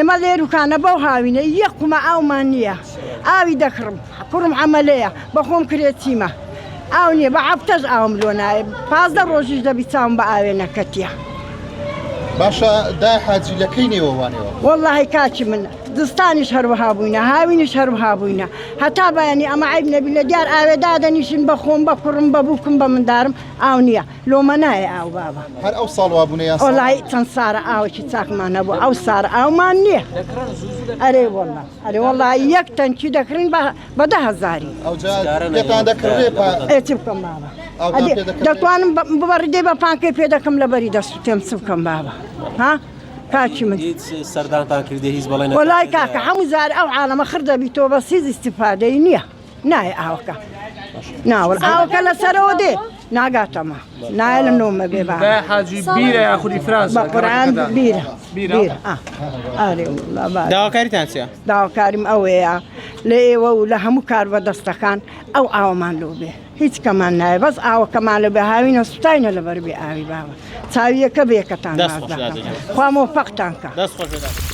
ئێمە لێروکانە بەو هاوینە یەکمە ئاومان نییە ئاوی دەکڕم کوڕم عەمەلەیە بەخۆم کرێت چیمە ئاو نییە بە هەفتەش ئاوم لۆ نایە 15 ڕۆژیش دەبی چاوم بە ئاوێنەکەتیە باشە دای حاجی لەکەی نێوەوانەوە واللهی کاچی من دستانیش هەروەها بووینە هاوینیش هەروەها بووینە هەتا بەیانی ئەمە عیب نەبی لە دیار ئاوێ دادەنیشین بە خۆم بە کوڕم بە بووکم بە مندارم ئاو نییە لۆمە نایە ئاو بابە هەر ئەو ساڵ وابوونە یان وەڵی چەند سارە ئاوێکی چاکمان هەبوو ئەو سارە ئاومان نییە ئەرێ وەڵڵا ئەرێ وەڵی یەک تەنکی دەکڕین بە 10,000 ئەوجا پێتان دەکڕێ چ بکەم بابە دەتوانم ببەڕدێ بە پانکەی پێ دەکەم لەبەری دەستوتێم چ بکەم بابە ها کاچی من سەردانتان کردێ هیچ بەڵێ وەڵای کاکە هەموو زار ئەو عالەمە خڕ دەبی تۆ بە سیز ئیستیفادەی نییە نایە ئاوەکە ناوەڵ ئاوەکە لەسەرەوە دێ ناگاتەمە نایە لە نۆمە بێ بە حاجی بیرە یاخودی فرانسە بە قورئان بیرە بیرە ئارێ داواکاریتان چییە؟ داواکاریم ئەوەیە لە ئێوە و لە هەموو کار بەدەستەکان ئەو ئاوەمان لۆ بێ هیچ کەمان نایە بەس ئاوەکەمان لە بێ هاوینە سوتاینە لەبەر بێ ئاوی باوە چاویەکە بێکەتان ناز دەکەم خوا مۆفەقتان کە دەست خۆش